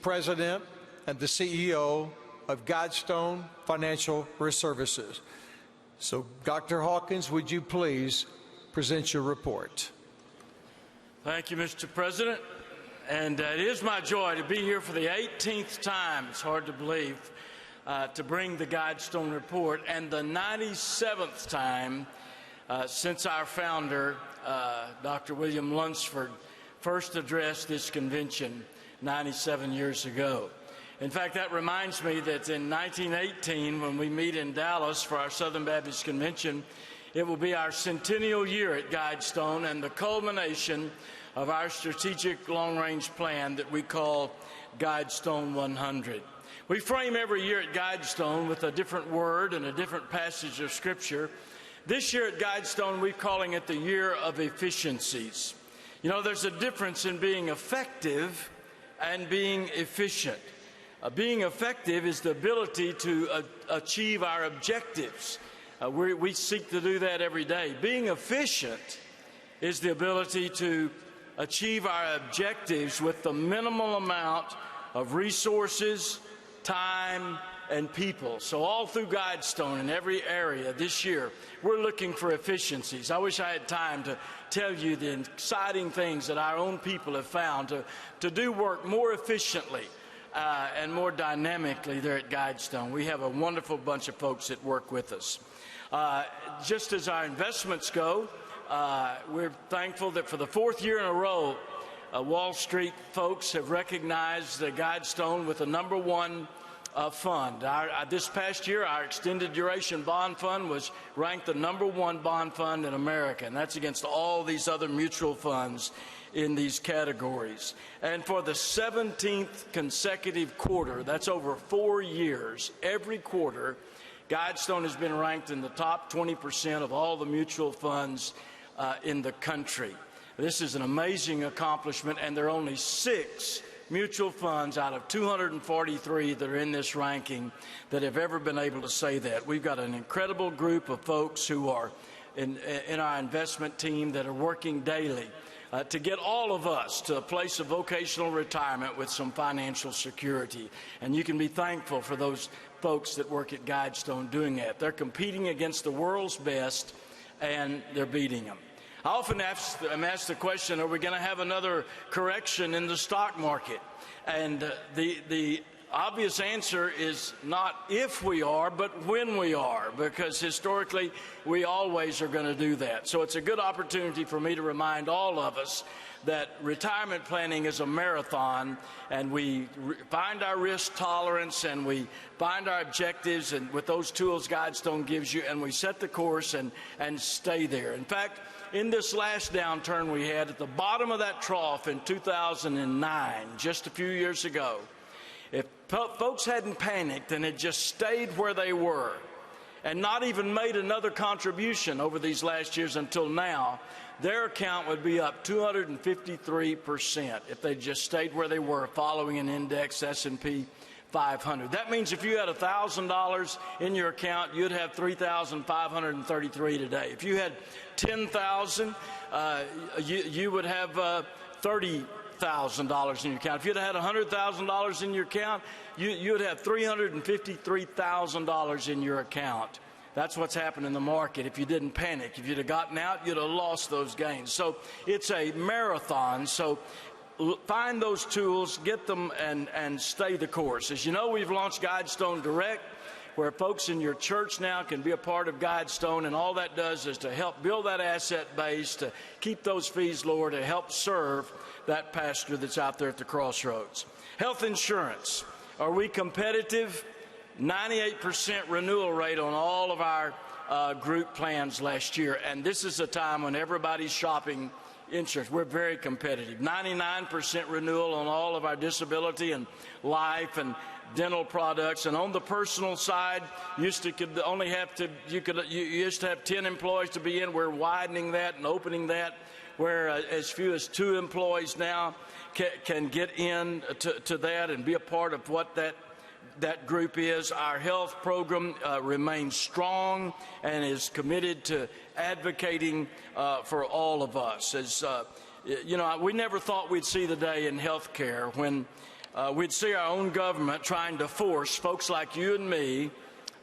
President and the CEO of Guidestone Financial Services. So, Dr. Hawkins, would you please present your report? Thank you, Mr. President. And it is my joy to be here for the 18th time, it's hard to believe, to bring the Guidestone report, and the 97th time since our founder, Dr. William Lunsford, first addressed this convention 97 years ago. In fact, that reminds me that in 1918, when we meet in Dallas for our Southern Baptist Convention, it will be our centennial year at Guidestone and the culmination of our strategic long-range plan that we call Guidestone 100. We frame every year at Guidestone with a different word and a different passage of Scripture. This year at Guidestone, we're calling it the year of efficiencies. You know, there's a difference in being effective and being efficient. Being effective is the ability to achieve our objectives. We seek to do that every day. Being efficient is the ability to achieve our objectives with the minimal amount of resources, time, and people. So all through Guidestone in every area this year, we're looking for efficiencies. I wish I had time to tell you the exciting things that our own people have found to do work more efficiently and more dynamically there at Guidestone. We have a wonderful bunch of folks that work with us. Just as our investments go, we're thankful that for the fourth year in a row, Wall Street folks have recognized the Guidestone with the #1 fund. This past year, our extended duration bond fund was ranked the #1 bond fund in America, and that's against all these other mutual funds in these categories. And for the 17th consecutive quarter, that's over 4 years, every quarter, Guidestone has been ranked in the top 20% of all the mutual funds in the country. This is an amazing accomplishment, and there are only 6 mutual funds out of 243 that are in this ranking that have ever been able to say that. We've got an incredible group of folks who are in our investment team that are working daily to get all of us to a place of vocational retirement with some financial security. And you can be thankful for those folks that work at Guidestone doing that. They're competing against the world's best, and they're beating them. I often am asked the question, are we going to have another correction in the stock market? And the obvious answer is not if we are, but when we are, because historically we always are going to do that. So it's a good opportunity for me to remind all of us that retirement planning is a marathon, and we find our risk tolerance and we find our objectives, and with those tools Guidestone gives you, and we set the course and stay there. In fact, in this last downturn we had at the bottom of that trough in 2009, just a few years ago, if folks hadn't panicked and had just stayed where they were and not even made another contribution over these last years until now, their account would be up 253% if they just stayed where they were following an index S&P 500. That means if you had $1,000 in your account, you'd have $3,533 today. If you had $10,000, you would have $30,000 in your account. If you'd had $100,000 in your account, you'd have $353,000 in your account. That's what's happened in the market. If you didn't panic, if you'd have gotten out, you'd have lost those gains. So it's a marathon. So find those tools, get them, and stay the course. As you know, we've launched Guidestone Direct, where folks in your church now can be a part of Guidestone, and all that does is to help build that asset base, to keep those fees lower, to help serve that pastor that's out there at the crossroads. Health insurance. Are we competitive? 98% renewal rate on all of our group plans last year, and this is a time when everybody's shopping insurance. We're very competitive. 99% renewal on all of our disability and life and dental products. And on the personal side, you used to have 10 employees to be in. We're widening that and opening that, where as few as 2 employees now can get in to that and be a part of what that group is. Our health program remains strong and is committed to advocating for all of us. As you know, we never thought we'd see the day in health care when we'd see our own government trying to force folks like you and me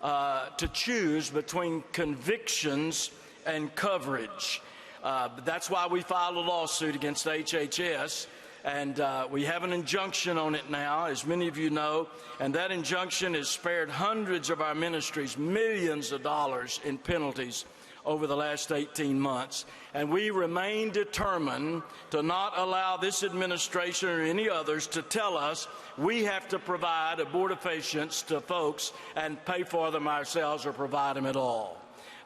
to choose between convictions and coverage. That's why we filed a lawsuit against HHS, and we have an injunction on it now, as many of you know, and that injunction has spared hundreds of our ministries millions of dollars in penalties over the last 18 months. And we remain determined to not allow this administration or any others to tell us we have to provide abortifacients to folks and pay for them ourselves or provide them at all.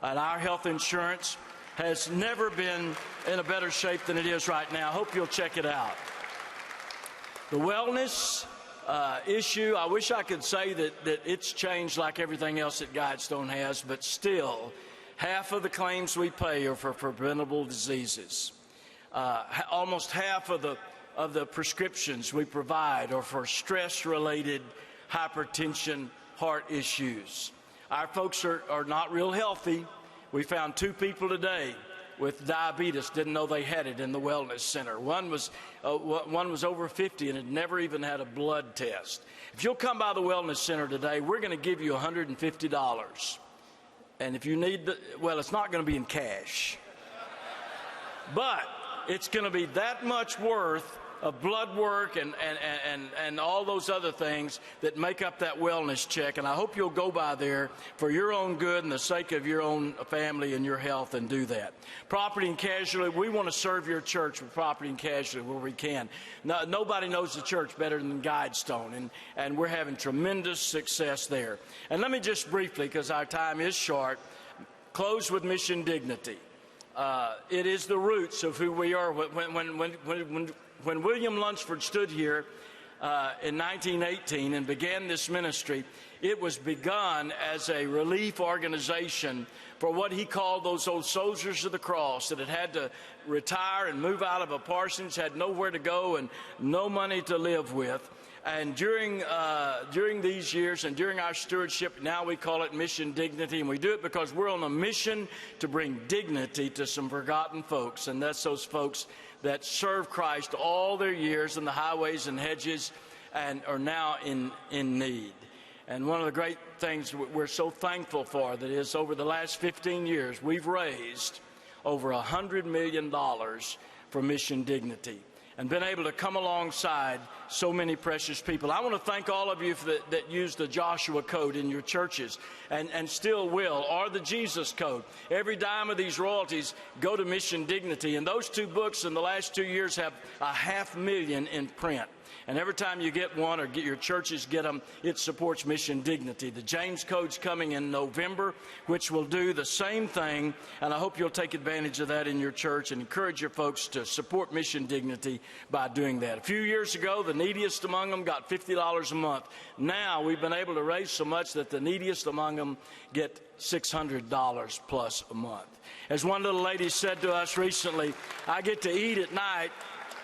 And our health insurance has never been in a better shape than it is right now. I hope you'll check it out. The wellness issue, I wish I could say that it's changed like everything else that Guidestone has, but still, half of the claims we pay are for preventable diseases. Almost half of the prescriptions we provide are for stress-related hypertension, heart issues. Our folks are not real healthy. We found 2 people today with diabetes, didn't know they had it in the wellness center. One was over 50 and had never even had a blood test. If you'll come by the wellness center today, we're going to give you $150. And if you need well, it's not going to be in cash, but it's going to be that much worth of blood work and all those other things that make up that wellness check. And I hope you'll go by there for your own good and the sake of your own family and your health and do that. Property and casualty, we want to serve your church with property and casualty where we can. Nobody knows the church better than Guidestone, and we're having tremendous success there. And let me just briefly, because our time is short, close with mission dignity. It is the roots of who we are. When William Lunsford stood here in 1918 and began this ministry, it was begun as a relief organization for what he called those old soldiers of the cross that had to retire and move out of a parsonage, had nowhere to go and no money to live with. And during these years and during our stewardship, now we call it Mission Dignity, and we do it because we're on a mission to bring dignity to some forgotten folks, and that's those folks that serve Christ all their years in the highways and hedges and are now in need. And one of the great things we're so thankful for that is over the last 15 years, we've raised over $100 million for Mission Dignity and been able to come alongside so many precious people. I want to thank all of you that use the Joshua Code in your churches and still will, or the Jesus Code. Every dime of these royalties go to Mission Dignity, and those 2 books in the last 2 years have 500,000 in print. And every time you get one or get your churches get them, it supports Mission Dignity. The James Code's coming in November, which will do the same thing, and I hope you'll take advantage of that in your church and encourage your folks to support Mission Dignity by doing that. A few years ago, the neediest among them got $50 a month. Now we've been able to raise so much that the neediest among them get $600 plus a month. As one little lady said to us recently, I get to eat at night,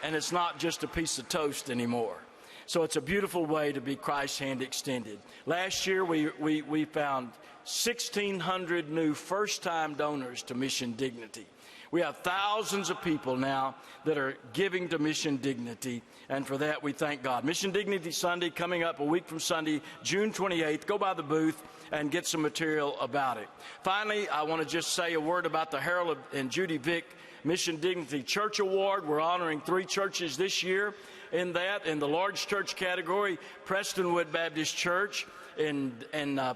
and it's not just a piece of toast anymore. So it's a beautiful way to be Christ's hand extended. Last year, we found 1,600 new first-time donors to Mission Dignity. We have thousands of people now that are giving to Mission Dignity, and for that we thank God. Mission Dignity Sunday coming up a week from Sunday, June 28th. Go by the booth and get some material about it. Finally, I want to just say a word about the Harold and Judy Vick Mission Dignity Church Award. We're honoring 3 churches this year in that. In the large church category, Prestonwood Baptist Church in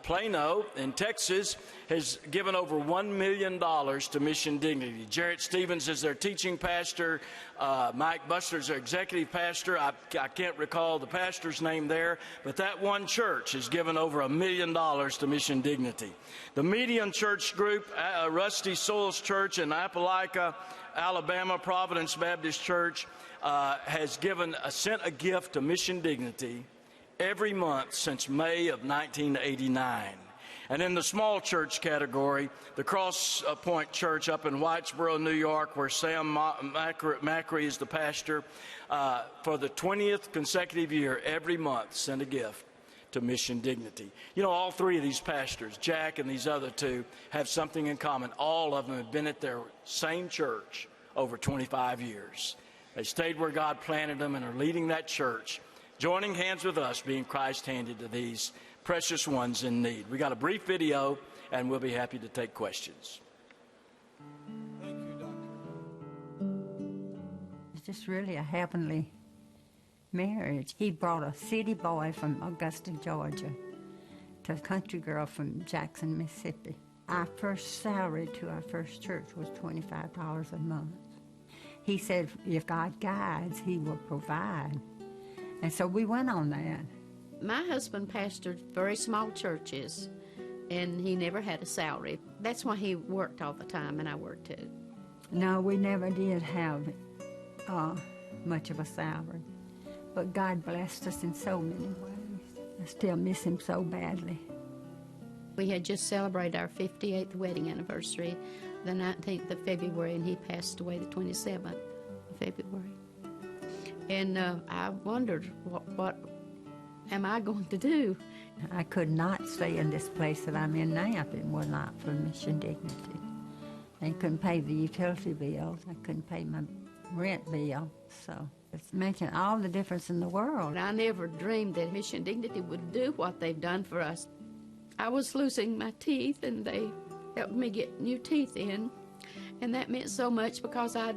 Plano in Texas has given over $1 million to Mission Dignity. Jarrett Stevens is their teaching pastor. Mike Buster is their executive pastor. I can't recall the pastor's name there, but that one church has given over $1 million to Mission Dignity. The Median Church Group, Rusty Souls Church in Opelika, Alabama, Providence Baptist Church, has sent a gift to Mission Dignity every month since May of 1989. And in the small church category, the Cross Point Church up in Whitesboro, New York, where Sam Macri is the pastor, for the 20th consecutive year, every month sent a gift to Mission Dignity. You know, all 3 of these pastors, Jack and these other 2, have something in common. All of them have been at their same church over 25 years. They stayed where God planted them and are leading that church joining hands with us, being Christ-handed to these precious ones in need. We got a brief video, and we'll be happy to take questions. Thank you, Doctor. It's just really a heavenly marriage. He brought a city boy from Augusta, Georgia, to a country girl from Jackson, Mississippi. Our first salary to our first church was $25 a month. He said, if God guides, he will provide. And so we went on that. My husband pastored very small churches, and he never had a salary. That's why he worked all the time, and I worked too. No, we never did have much of a salary. But God blessed us in so many ways. I still miss him so badly. We had just celebrated our 58th wedding anniversary, the 19th of February, and he passed away the 27th of February. And I wondered, what am I going to do? I could not stay in this place that I'm in now if it were not for Mission Dignity. I couldn't pay the utility bills. I couldn't pay my rent bill. So it's making all the difference in the world. And I never dreamed that Mission Dignity would do what they've done for us. I was losing my teeth, and they helped me get new teeth in. And that meant so much because I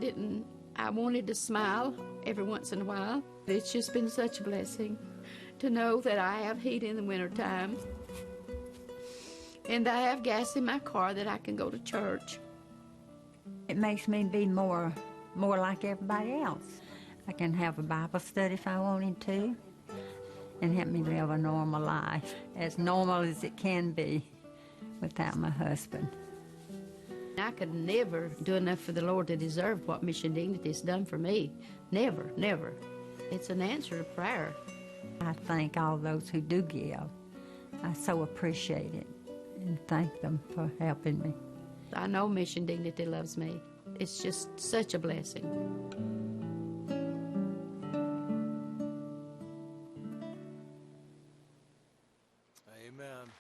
wanted to smile every once in a while. It's just been such a blessing to know that I have heat in the wintertime, and I have gas in my car that I can go to church. It makes me be more like everybody else. I can have a Bible study if I wanted to, and help me live a normal life, as normal as it can be without my husband. I could never do enough for the Lord to deserve what Mission Dignity has done for me. Never, never. It's an answer to prayer. I thank all those who do give. I so appreciate it and thank them for helping me. I know Mission Dignity loves me. It's just such a blessing. Amen.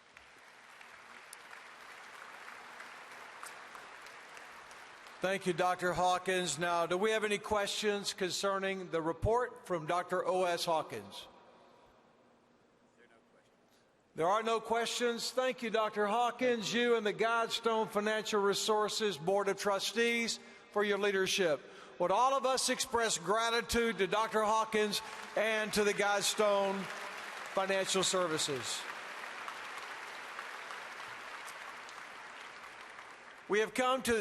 Thank you, Dr. Hawkins. Now, do we have any questions concerning the report from Dr. O.S. Hawkins? There are no questions. Thank you, Dr. Hawkins, you and the Guidestone Financial Resources Board of Trustees for your leadership. Would all of us express gratitude to Dr. Hawkins and to the Guidestone Financial Services? We have come to